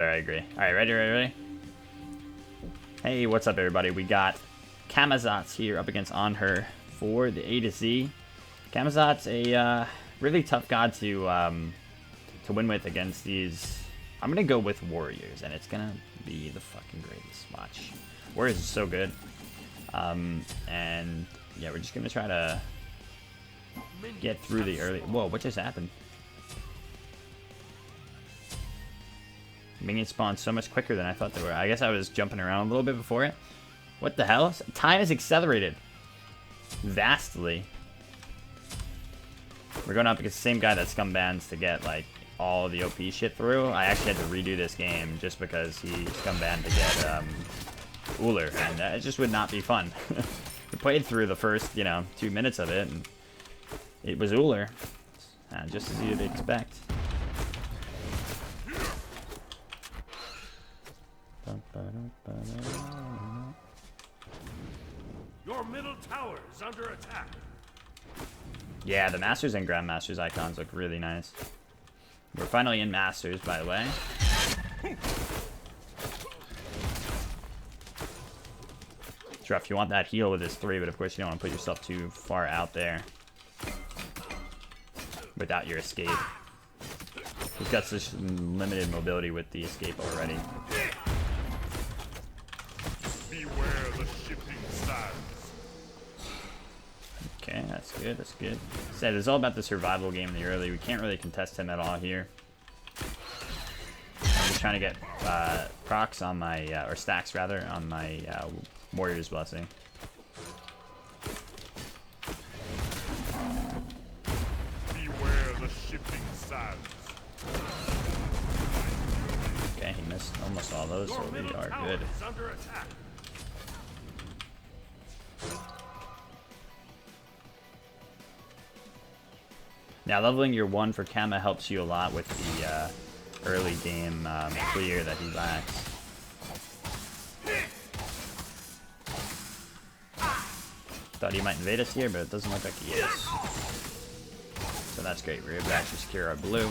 I agree. Alright, ready? Hey, what's up everybody? We got Camazotz here up against On Her for the A to Z. Camazotz, a really tough god to win with against these. I'm gonna go with Warriors, and it's gonna be the fucking greatest. Watch. Warriors is so good. And yeah, we're just gonna try to get through the early. Whoa, what just happened? Minions spawned so much quicker than I thought they were. I guess I was jumping around a little bit before it. What the hell? Time is accelerated vastly. We're going up against the same guy that scum bans to get like all the OP shit through. I actually had to redo this game just because he scum banned to get Uller, and it just would not be fun. We played through the first, 2 minutes of it, and it was Uller, just as you'd expect. Your middle tower is under attack. Yeah, the Masters and Grandmasters icons look really nice. We're finally in Masters, by the way. It's rough. You want that heal with this 3, but of course you don't want to put yourself too far out there without your escape. He's got such limited mobility with the escape already. Beware the shifting sands. Okay, that's good, that's good. Said it's all about the survival game in the early. We can't really contest him at all here. I'm just trying to get procs on my, or stacks rather, on my Warrior's Blessing. Beware the shifting sands. Okay, he missed almost all those, so we are good. Under attack. Now, leveling your 1 for Kama helps you a lot with the early game clear that he lacks. Thought he might invade us here, but it doesn't look like he is. So that's great. We're able to actually secure our blue.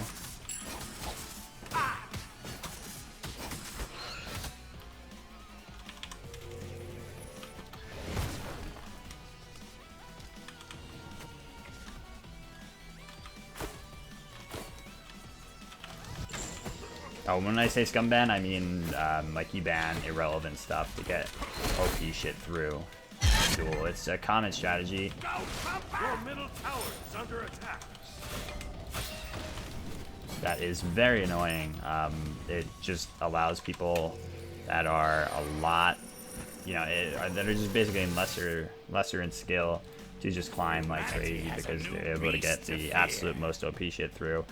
Oh, when I say scum ban, I mean like you ban irrelevant stuff to get OP shit through Duel. It's a common strategy. Your middle tower is under attack. That is very annoying. It just allows people that are a lot, that are just basically lesser in skill to just climb like crazy because they're able to get the absolute most OP shit through.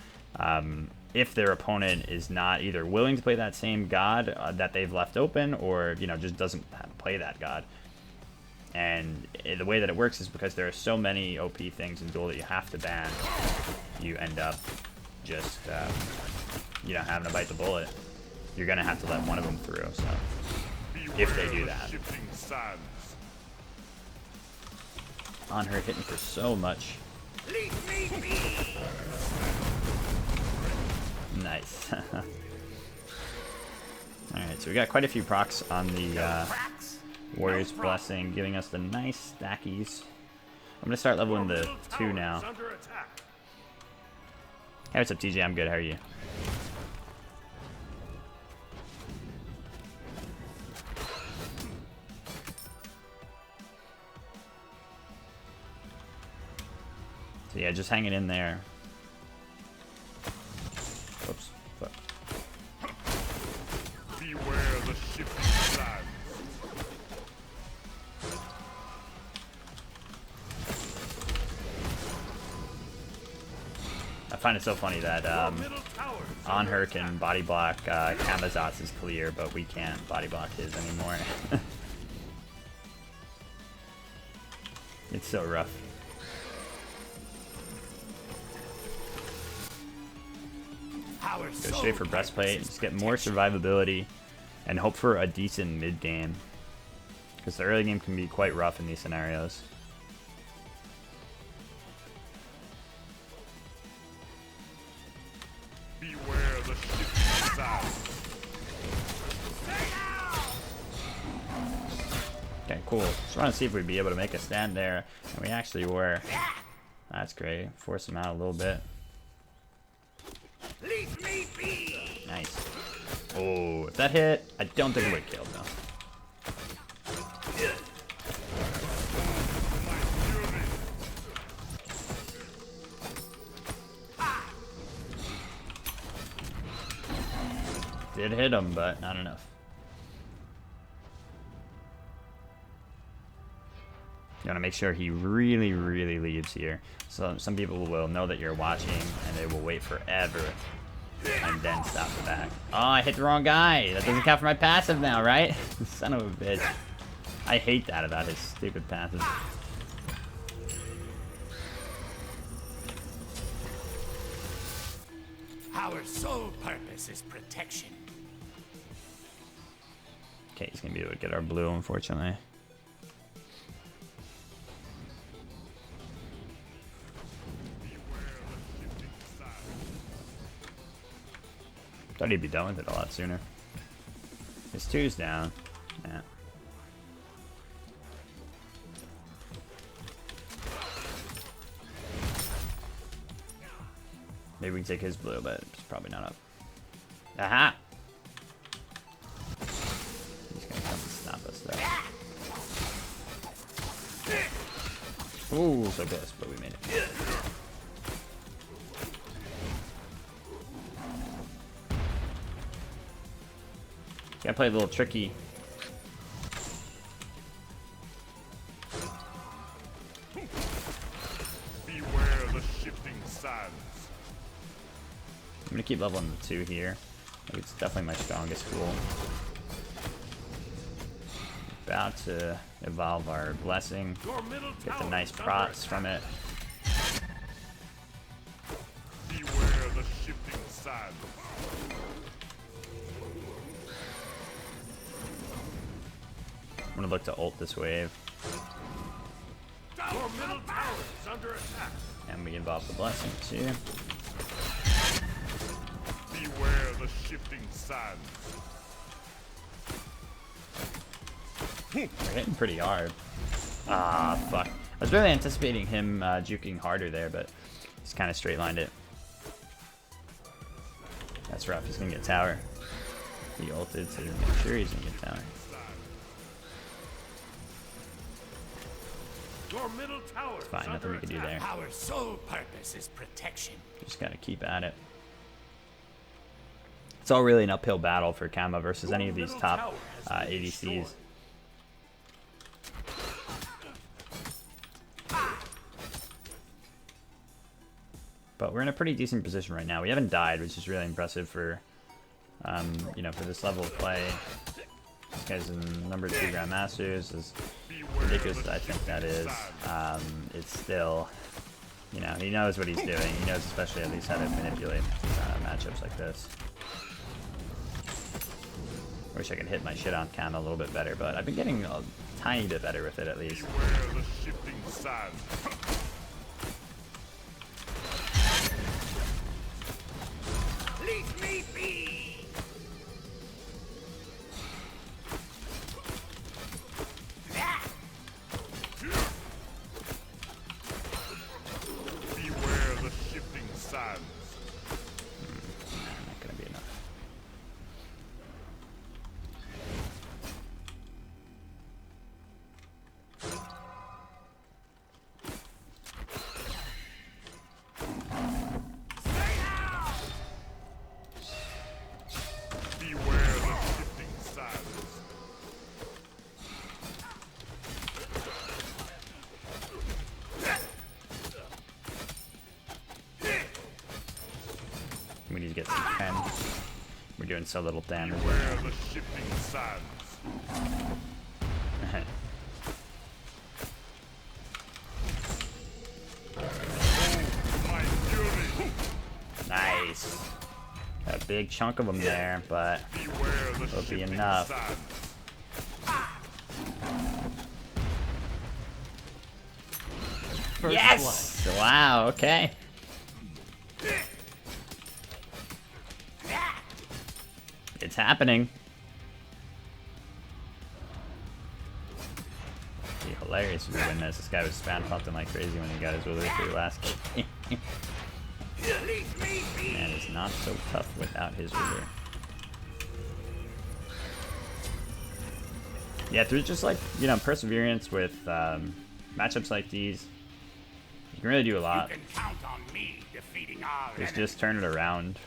If their opponent is not either willing to play that same god that they've left open, or just doesn't play that god. And the way that it works is because there are so many OP things in Duel that you have to ban. You end up just having to bite the bullet. You're gonna have to let one of them through. So if they do that, On Her hitting for so much. Nice. Alright, so we got quite a few procs on the Warrior's Blessing, giving us the nice stackies. I'm going to start leveling the 2 now. Hey, what's up, TJ? I'm good. How are you? So yeah, just hanging in there. Oops. Fuck. Beware the shifting sands. I find it so funny that On Her can body block Camazotz is clear, but we can't body block his anymore. It's so rough. Go straight for breastplate, just get more survivability, and hope for a decent mid game. Because the early game can be quite rough in these scenarios. Beware the shifting sands. cool. Just want to see if we'd be able to make a stand there. And we actually were. That's great. Force him out a little bit. Leave me be. Nice. Oh, if that hit, I don't think it would kill though. Did hit him, but not enough. You want to make sure he really, really leaves here. So some people will know that you're watching, and they will wait forever, and then stop the back. Oh, I hit the wrong guy. That doesn't count for my passive now, right? Son of a bitch. I hate that about his stupid passive. Our sole purpose is protection. Okay, he's gonna be able to get our blue, unfortunately. Thought he'd be done with it a lot sooner. His 2's down. Yeah. Maybe we can take his blue, but it's probably not up. Aha! He's gonna come and stop us though. Ooh, so close, but we made it. Gotta play a little tricky. Beware the shifting sands. I'm gonna keep leveling the 2 here. I think it's definitely my strongest tool. About to evolve our blessing. Your middle Get the tower nice is under prots attack. from it. Beware the shifting sands. I'm gonna look to ult this wave. Your middle tower is under attack. And we involve the blessing too. Beware the shifting sands. We're hitting pretty hard. Ah, fuck. I was really anticipating him juking harder there, but he's kind of straight lined it. That's rough. He's gonna get tower. He ulted to make sure he's gonna get tower. Your middle tower Fine, is nothing under we can do attack. there. Our sole purpose is protection. Just gotta keep at it. It's all really an uphill battle for Kama versus any of these top ADCs. But we're in a pretty decent position right now. We haven't died, which is really impressive for, you know, for this level of play. This guy's in number 2 Grandmasters. As ridiculous as I think that is, it's still, you know, he knows what he's doing. He knows especially at least how to manipulate matchups like this. Wish I could hit my shit on cam a little bit better, but I've been getting a tiny bit better with it at least. Beware the shifting sands. Leave me be. Beware the shifting sands. Not gonna be enough. Beware the shifting sands. We need to get some 10. We're doing so little damage. Beware the shifting sands. My fury. Nice. Got a big chunk of them there, but Beware the Will be shifting enough. sands. yes! Wow, okay. It's happening. hilarious if we win this. This guy was spam pumping like crazy when he got his wither through last game. Man, it's not so tough without his wither. Yeah, through just like, you know, perseverance with matchups like these, you can really do a lot. You can count on me defeating our Just turn it around.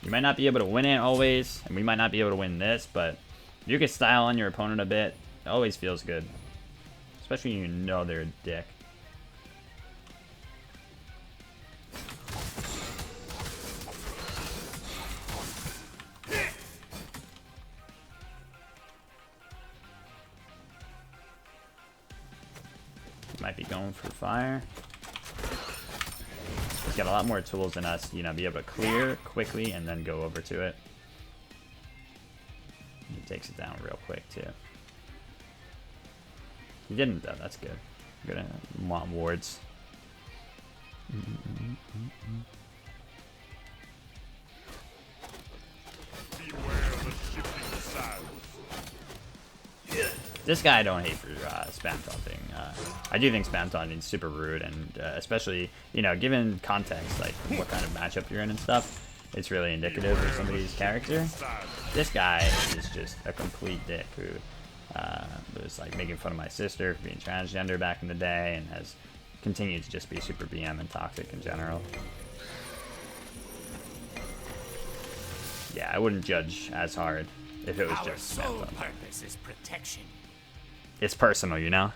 You might not be able to win it always, and we might not be able to win this, but if you can style on your opponent a bit, it always feels good. Especially when you know they're a dick. Might be going for fire. He's got a lot more tools than us, you know, be able to clear quickly and then go over to it. He takes it down real quick too. He didn't though, that's good. I'm gonna want wards. Beware the shifting sands. This guy I don't hate for spam taunting. I do think spam taunting is super rude, and especially, you know, given context, like what kind of matchup you're in and stuff, it's really indicative of somebody's character. This guy is just a complete dick who was like making fun of my sister for being transgender back in the day, and has continued to just be super BM and toxic in general. Yeah, I wouldn't judge as hard if it was Our just spam sole taunting. purpose is protection. It's personal, you know?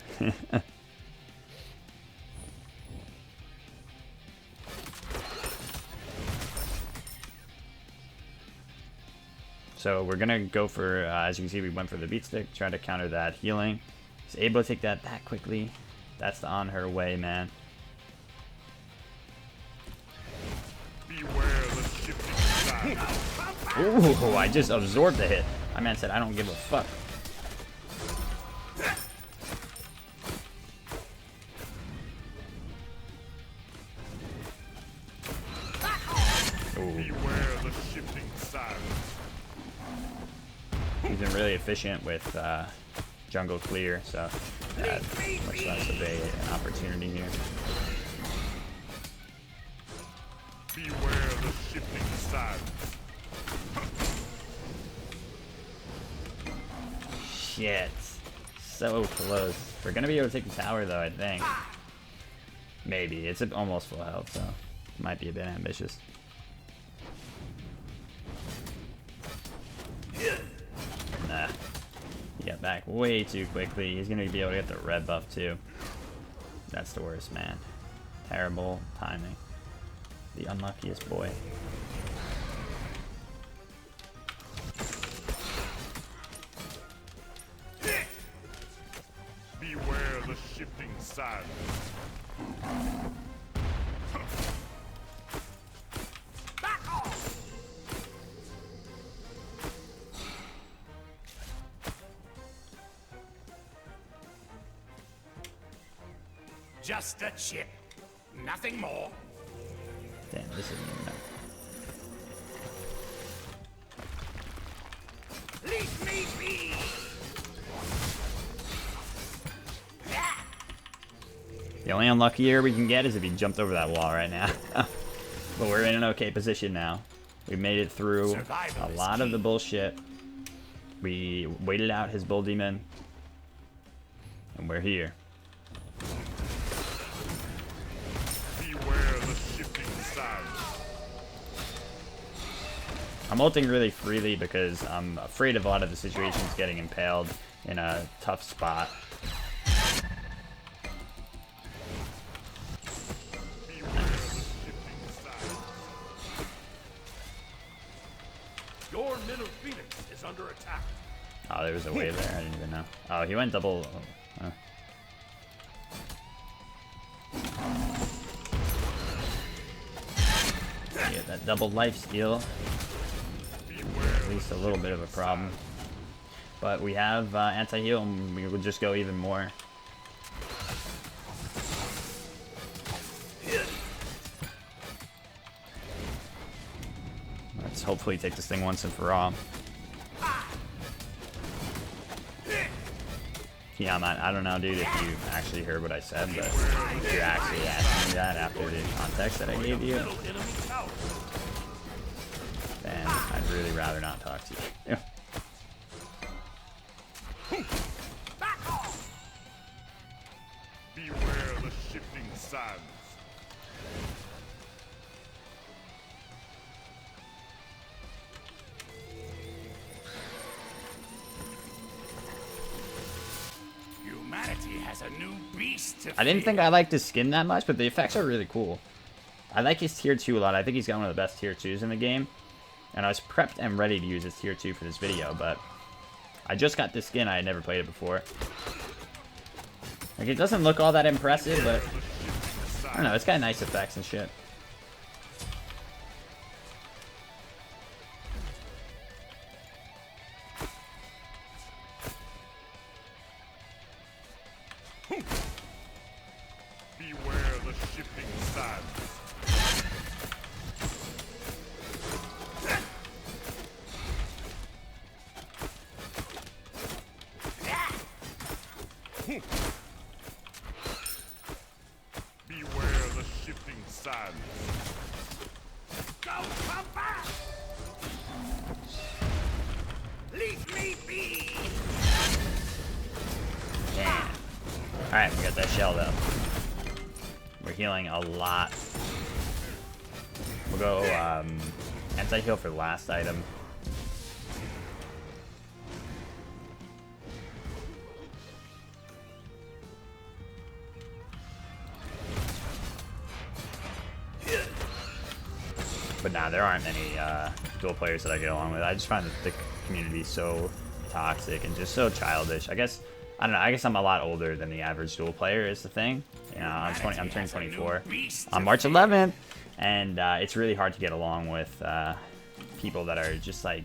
So we're gonna go for, as you can see, we went for the beat stick, try to counter that healing. He's able to take that quickly. That's the on her way, man. Beware the shifting sands. Ooh, I just absorbed the hit. My man said, I don't give a fuck. Ooh. Beware the shifting sands. He's been really efficient with jungle clear, so much less of an opportunity here. Beware the shifting sands. Shit. So close. We're gonna be able to take the tower though, I think. Maybe. It's almost full health, so might be a bit ambitious. Nah. He got back way too quickly. He's gonna be able to get the red buff too. That's the worst, man. Terrible timing. The unluckiest boy. Beware the shifting sands. Just a chip. Nothing more. Damn, this isn't even enough. Leave me be. The only unluckier we can get is if he jumped over that wall right now. But we're in an okay position now. We made it through Survival a is lot of key. the bullshit. We waited out his bull demon. And we're here. Beware the shifting sands. I'm ulting really freely because I'm afraid of a lot of the situations getting impaled in a tough spot. Beware the shifting sands. Your middle phoenix is under attack. Oh, there was a wave there. I didn't even know. Oh, he went double. Oh, huh. Yeah, that double life steal. At least a little bit of a problem. But we have anti-heal, and we will just go even more. Let's hopefully take this thing once and for all. Yeah, man, I don't know, dude, if you actually heard what I said, but if you're actually asking me that after the context that I gave you, Middle enemy tower. then I'd really rather not talk to you. Beware the shifting sands. Humanity has a new beast to I didn't fear. think I liked his skin that much, but the effects are really cool. I like his tier 2 a lot. I think he's got one of the best tier 2s in the game. And I was prepped and ready to use his tier 2 for this video, but I just got this skin. I had never played it before. Like, it doesn't look all that impressive, but I don't know. It's got nice effects and shit. Beware the shifting sands. Beware the shifting sands. Don't come back! Leave me be! Damn. Alright, we got that shell though. We're healing a lot. We'll go anti-heal for the last item. But nah, there aren't many dual players that I get along with. I just find that the community so toxic and just so childish. I guess, I don't know, I guess I'm a lot older than the average dual player is the thing. You know, I'm turning 24 on March 11th, and it's really hard to get along with people that are just like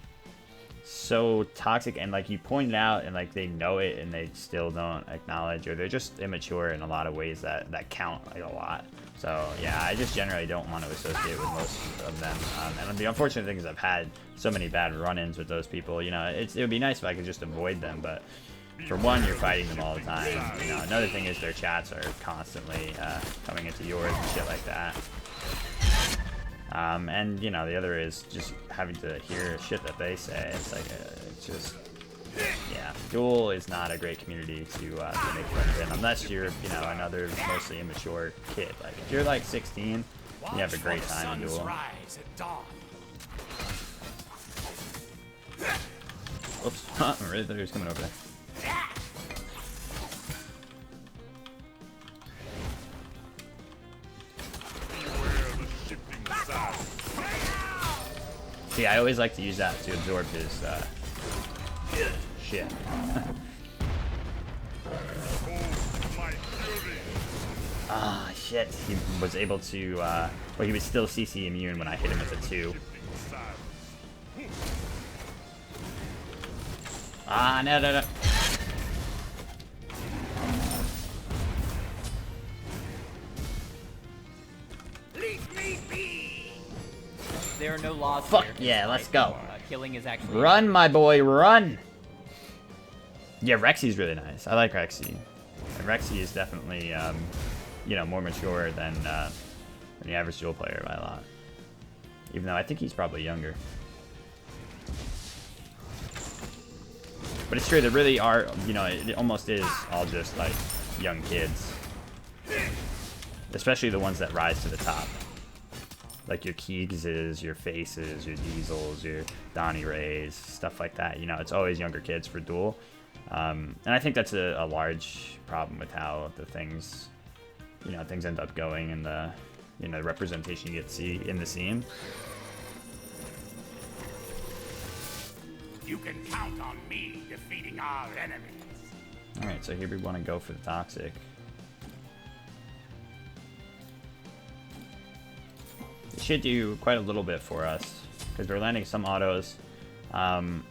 so toxic, and like you pointed out, and like they know it and they still don't acknowledge, or they're just immature in a lot of ways that count like a lot. So yeah, I just generally don't want to associate with most of them. And the unfortunate thing is I've had so many bad run-ins with those people. You know, it would be nice if I could just avoid them, but for one, you're fighting them all the time. You know, another thing is their chats are constantly coming into yours and shit like that. And you know, the other is just having to hear shit that they say. It's like, it's just, yeah. Duel is not a great community to make friends in, unless you're, you know, another mostly immature kid. Like, if you're like 16, you have a great time in Duel. Rise at dawn. Oops, I really thought he was coming over there. Beware the shifting sands. See, I always like to use that to absorb his shit. Oh, my fury. Ah, shit. He was able to, well, he was still CC immune when I hit him with a 2. Shifting sands. Ah, no, no, no. Leave me be! There are no laws Fuck here. yeah, let's go. Killing is actually... Run, my boy, run! Yeah, Rexy's really nice. I like Rexy. And Rexy is definitely, you know, more mature than the average dual player by a lot. Even though I think he's probably younger. But it's true, there really are, you know, it almost is all just like young kids. Especially the ones that rise to the top. Like your Keegses, your Faces, your Diesels, your Donnie Rays, stuff like that. You know, it's always younger kids for Duel. And I think that's a large problem with how the things, you know, things end up going and the, you know, the representation you get to see in the scene. You can count on me defeating our enemies. Alright, so here we want to go for the Toxic. It should do quite a little bit for us, because we're landing some autos. The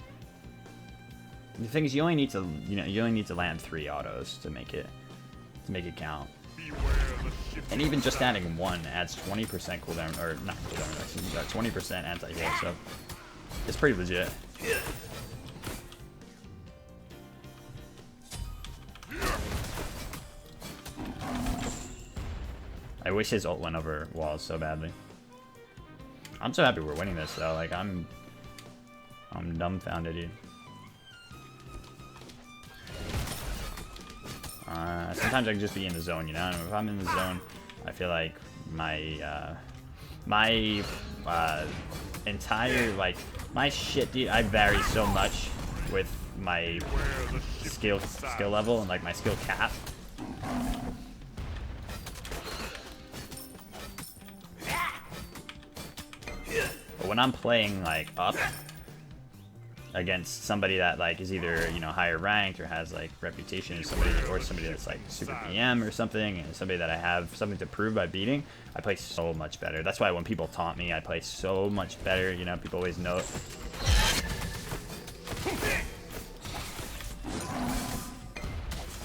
thing is, you only need to, you know, you only need to land 3 autos to make it count. Beware the shifting And even just sands. adding 1 adds 20% cooldown, or not cooldown, excuse me, 20% anti-heal, so it's pretty legit. I wish his ult went over walls so badly. I'm so happy we're winning this though. Like I'm dumbfounded, dude. Sometimes I can just be in the zone, you know. And if I'm in the zone, I feel like my entire like my shit, dude. I vary so much with my skill level and like my skill cap. But when I'm playing like up against somebody that like is either, you know, higher ranked or has like reputation as somebody, or somebody that's like super PM or something, and somebody that I have something to prove by beating, I play so much better. That's why when people taunt me, I play so much better. You know, people always know it.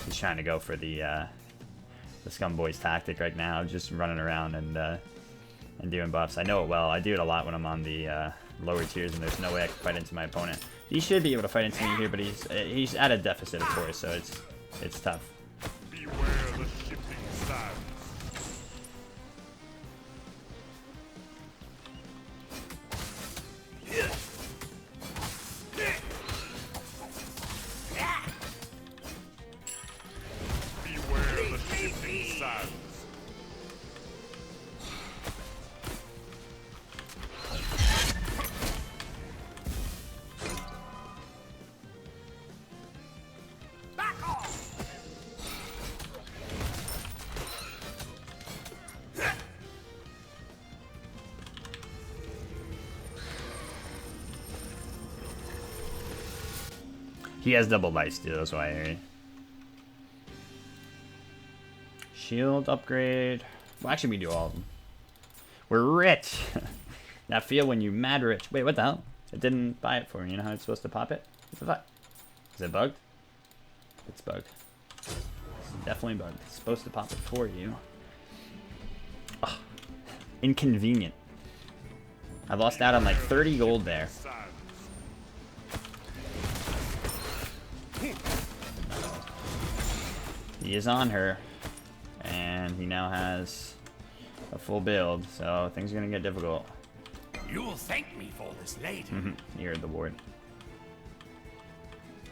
He's trying to go for the Scum Boys tactic right now, just running around and doing buffs. I know it well. I do it a lot when I'm on the lower tiers, and there's no way I can fight into my opponent. He should be able to fight into me here, but he's at a deficit, of course, so it's tough. Beware the shifting sands. Beware the shifting sands. He has double light steal, that's why I hear you. Shield upgrade. Well, actually, we do all of them. We're rich. That feel when you mad rich. Wait, what the hell? It didn't buy it for me. You know how it's supposed to pop it? What the fuck? Is it bugged? It's bugged. It's definitely bugged. It's supposed to pop it for you. Ugh. Inconvenient. I lost out on like 30 gold there. He is on her, and he now has a full build, so things are gonna get difficult. You will thank me for this later. He heard the ward.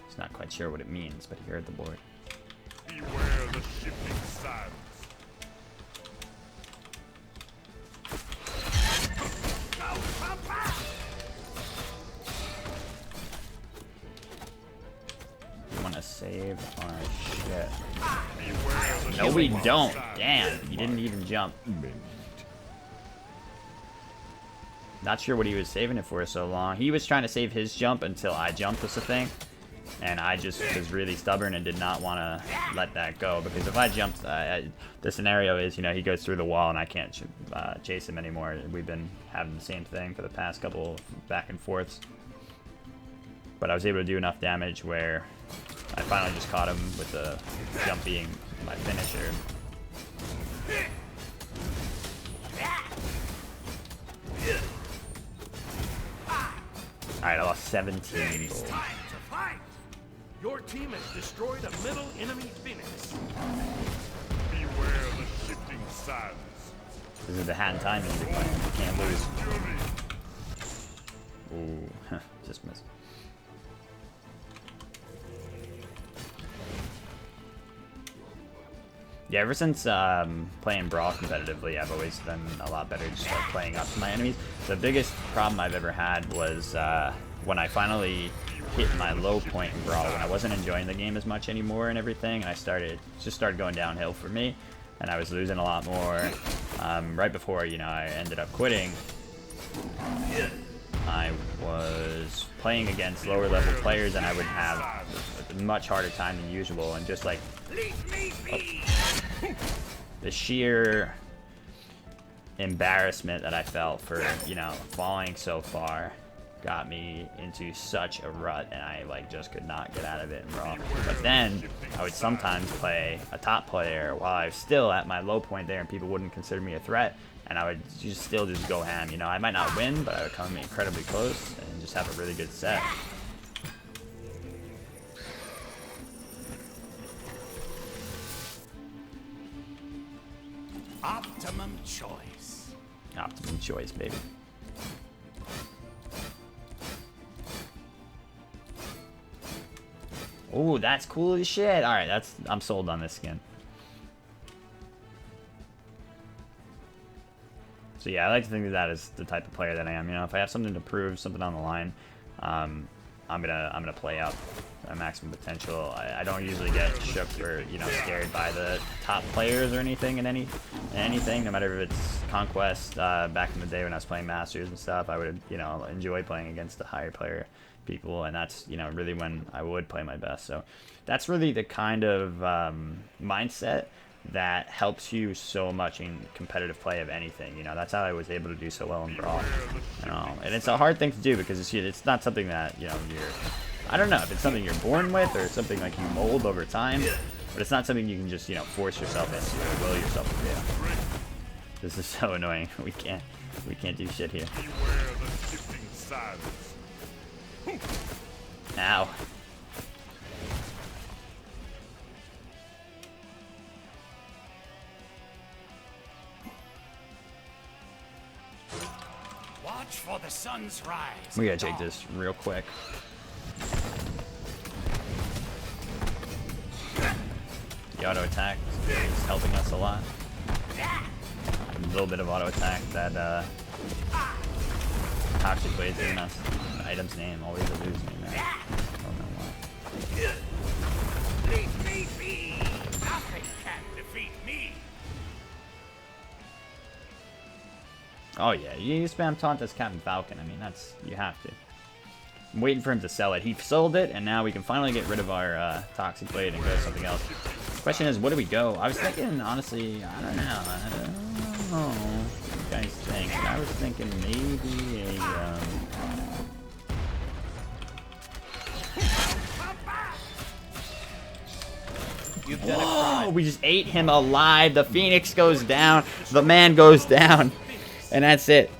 He's not quite sure what it means, but he heard the board. Beware the shifting sands. We want to save our shit. Beware the No, we shifting don't. sands. Damn, he didn't even jump. Not sure what he was saving it for so long. He was trying to save his jump until I jumped was the thing. And I just was really stubborn and did not want to let that go. Because if I jumped, the scenario is, you know, he goes through the wall and I can't chase him anymore. We've been having the same thing for the past couple back and forths. But I was able to do enough damage where I finally just caught him with the jump being my finisher. Alright, I lost 17 gold. Time to fight. Your team has destroyed a middle enemy Phoenix. Beware the shifting sands. This is the hat and time music playing. You can't lose. Ooh, just missed. Yeah, ever since playing Brawl competitively, I've always been a lot better just like playing up to my enemies. The biggest problem I've ever had was when I finally hit my low point in Brawl, when I wasn't enjoying the game as much anymore and everything, and I just started going downhill for me, and I was losing a lot more. Right before, you know, I ended up quitting, I was playing against lower level players, and I would have a much harder time than usual, and just like the sheer embarrassment that I felt for, you know, falling so far got me into such a rut, and I like just could not get out of it in Brawl. But then I would sometimes play a top player while I was still at my low point there, and people wouldn't consider me a threat, and I would still just go ham. You know, I might not win, but I would come incredibly close and just have a really good set. Optimum Optimum choice. Optimum choice, baby. Oh, that's cool as shit. All right, I'm sold on this skin. So yeah, I like to think of that as the type of player that I am. You know, if I have something to prove, something on the line, I'm gonna play up my maximum potential. I don't usually get shook or, you know, scared by the top players or anything in anything. No matter if it's Conquest. Back in the day when I was playing Masters and stuff, I would, you know, enjoy playing against the higher player people, and that's, you know, really when I would play my best. So that's really the kind of mindset that helps you so much in competitive play of anything. You know, that's how I was able to do so well in Brawl. You know, and it's a hard thing to do because it's not something that, you know, I don't know if it's something you're born with or something like you mold over time, but it's not something you can just, you know, force yourself into or will yourself to do. This is so annoying. We can't do shit here. Beware the shifting sands. Ow. Watch for the sun's rise. We gotta take this real quick. The auto attack is helping us a lot. A little bit of auto attack that Toxic Blade's giving us. The item's name always eludes me, man. I don't know why. Leave me be. Nothing can defeat me. Oh yeah, you spam taunt as Captain Falcon. I mean, you have to. I'm waiting for him to sell it. He sold it, and now we can finally get rid of our Toxic Blade and go to something else. Question is, what do we go? I was thinking, honestly, I don't know. What do you guys think? I was thinking maybe a... You've done Whoa, we just ate him alive. The Phoenix goes down. The man goes down. And that's it.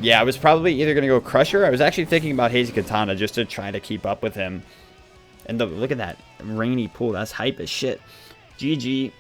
Yeah, I was probably either going to go Crusher. I was actually thinking about Hazy Katana just to try to keep up with him. And look at that rainy pool. That's hype as shit. GG.